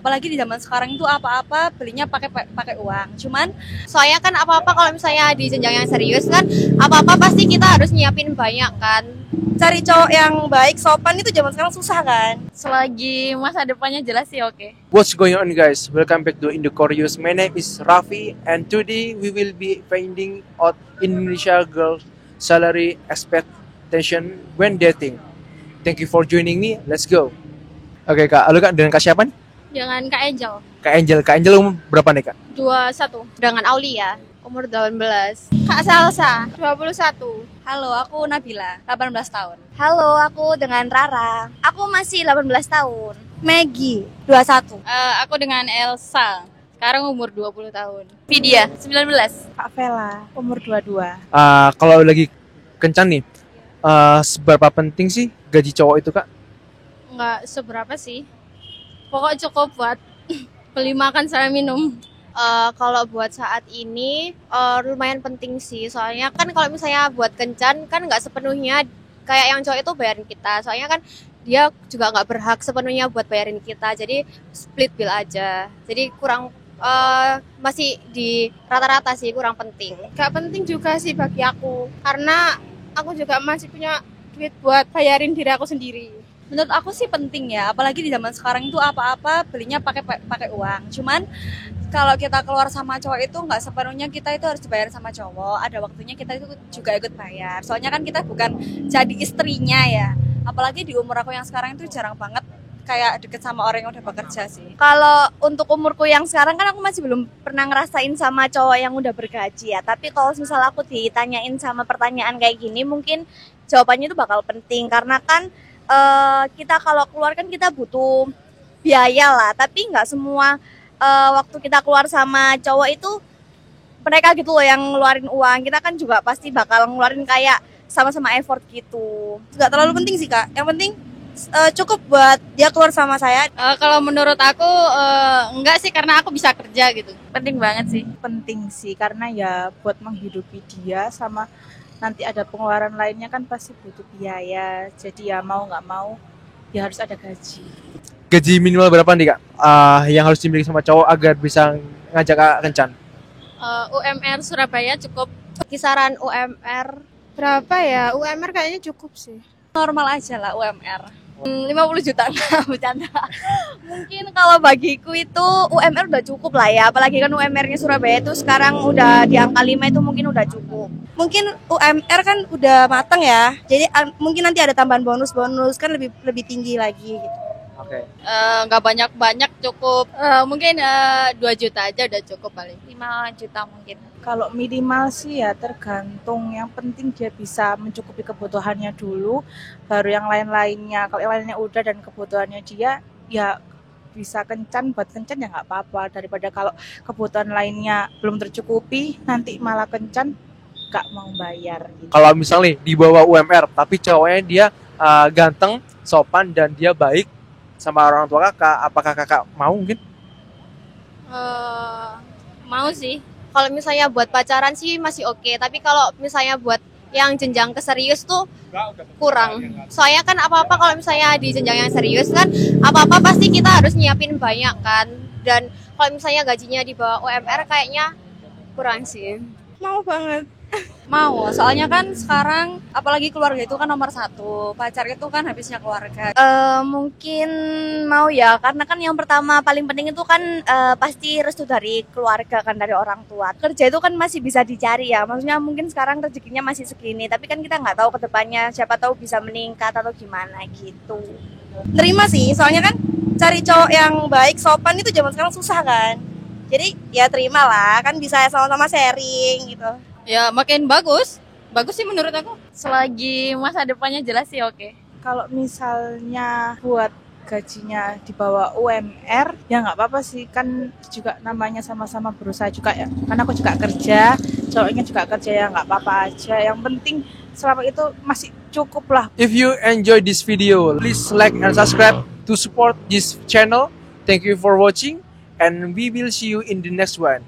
Apalagi di zaman sekarang itu apa-apa belinya pakai uang. Cuman Soalnya kan apa-apa kalau misalnya di jenjang yang serius kan, apa-apa pasti kita harus nyiapin banyak kan. cari cowok yang baik, sopan itu zaman sekarang susah kan. Selagi masa depannya jelas sih oke. What's going on, guys? Welcome back to Indocurious. My name is Raffi, and today we will be finding out Indonesia girl salary expectation when dating. Thank you for joining me. Let's go. Oke kak, lalu kak dengan kak siapa nih? Jangan Kak Angel. Kak Angel umur berapa nih kak? 21. Dengan Aulia, umur 18. Kak Salsa, 21. Halo, aku Nabila, 18 tahun. Halo, aku dengan Rara. Aku masih 18 tahun. Maggie, 21. Aku dengan Elsa. Sekarang umur 20 tahun. Vidya, 19. Kak Vela, umur 22. Kalau lagi kencan nih, seberapa penting sih gaji cowok itu kak? Nggak seberapa sih. Pokoknya cukup buat beli makan sama minum. Kalau buat saat ini lumayan penting sih. Soalnya kan kalau misalnya buat kencan kan nggak sepenuhnya kayak yang cowok itu bayarin kita. Soalnya kan dia juga nggak berhak sepenuhnya buat bayarin kita. Jadi split bill aja. Jadi kurang masih di rata-rata sih kurang penting. Gak penting juga sih bagi aku, karena aku juga masih punya duit buat bayarin diri aku sendiri. Menurut aku sih penting ya, apalagi di zaman sekarang itu apa-apa belinya pakai uang. Cuman kalau kita keluar sama cowok itu nggak sepenuhnya kita itu harus dibayar sama cowok. Ada waktunya kita itu juga ikut bayar. Soalnya kan kita bukan jadi istrinya ya. Apalagi di umur aku yang sekarang itu jarang banget kayak deket sama orang yang udah bekerja sih. Kalau untuk umurku yang sekarang kan aku masih belum pernah ngerasain sama cowok yang udah bergaji ya. Tapi kalau misal aku ditanyain sama pertanyaan kayak gini, mungkin jawabannya itu bakal penting. Karena kan kita kalau keluar kan kita butuh biaya lah. Tapi nggak semua waktu kita keluar sama cowok itu mereka gitu loh yang ngeluarin uang. Kita kan juga pasti bakal ngeluarin kayak sama-sama effort gitu. Nggak terlalu penting sih kak, yang penting cukup buat dia keluar sama saya. Kalau menurut aku enggak sih, karena aku bisa kerja gitu. Penting banget sih. Penting sih, karena ya buat menghidupi dia, sama nanti ada pengeluaran lainnya kan pasti butuh biaya. Jadi ya mau nggak mau ya harus ada gaji. Gaji minimal berapa nih kak? Yang harus dimiliki sama cowok agar bisa ngajak kak kencan? UMR Surabaya cukup. Kisaran UMR Berapa ya? UMR kayaknya cukup sih. Normal aja lah UMR. 50 juta, bercanda. Mungkin kalau bagiku itu UMR udah cukup lah ya. Apalagi kan UMR-nya Surabaya itu sekarang udah di angka 5 itu mungkin udah cukup. Mungkin UMR kan udah matang ya, jadi mungkin nanti ada tambahan bonus kan lebih tinggi lagi gitu. Oke. Nggak banyak-banyak, cukup. Mungkin 2 juta aja udah cukup paling. 5 juta mungkin. Kalau minimal sih ya tergantung. Yang penting dia bisa mencukupi kebutuhannya dulu, baru yang lain-lainnya. Kalau yang lainnya udah dan kebutuhannya dia, ya bisa kencan, buat kencan ya nggak apa-apa. Daripada kalau kebutuhan lainnya belum tercukupi, nanti malah kencan nggak mau bayar gitu. Kalau misalnya di bawah UMR, tapi cowoknya dia ganteng, sopan, dan dia baik sama orang tua kakak, apakah kakak mau mungkin? Mau sih. Kalau misalnya buat pacaran sih masih oke, tapi kalau misalnya buat yang jenjang ke serius tuh kurang. Soalnya kan apa-apa kalau misalnya di jenjang yang serius kan, apa-apa pasti kita harus nyiapin banyak kan. Dan kalau misalnya gajinya di bawah UMR kayaknya kurang sih. Mau banget. Mau, soalnya kan sekarang apalagi keluarga itu kan nomor 1. Pacar itu kan habisnya keluarga. Mungkin mau ya, karena kan yang pertama paling penting itu kan pasti restu dari keluarga kan, dari orang tua. Kerja itu kan masih bisa dicari ya, maksudnya mungkin sekarang rezekinya masih segini, tapi kan kita nggak tahu ke depannya, siapa tahu bisa meningkat atau gimana gitu. Nerima sih, soalnya kan cari cowok yang baik, sopan itu zaman sekarang susah kan. Jadi ya terima lah, kan bisa sama-sama sharing gitu. Ya makin bagus sih menurut aku. Selagi masa depannya jelas sih oke. Kalau misalnya buat gajinya di bawah UMR, ya nggak apa-apa sih, kan juga namanya sama-sama berusaha juga ya. Karena aku juga kerja, cowoknya juga kerja, ya nggak apa-apa aja. Yang penting selama itu masih cukup lah. If you enjoy this video, please like and subscribe to support this channel. Thank you for watching, and we will see you in the next one.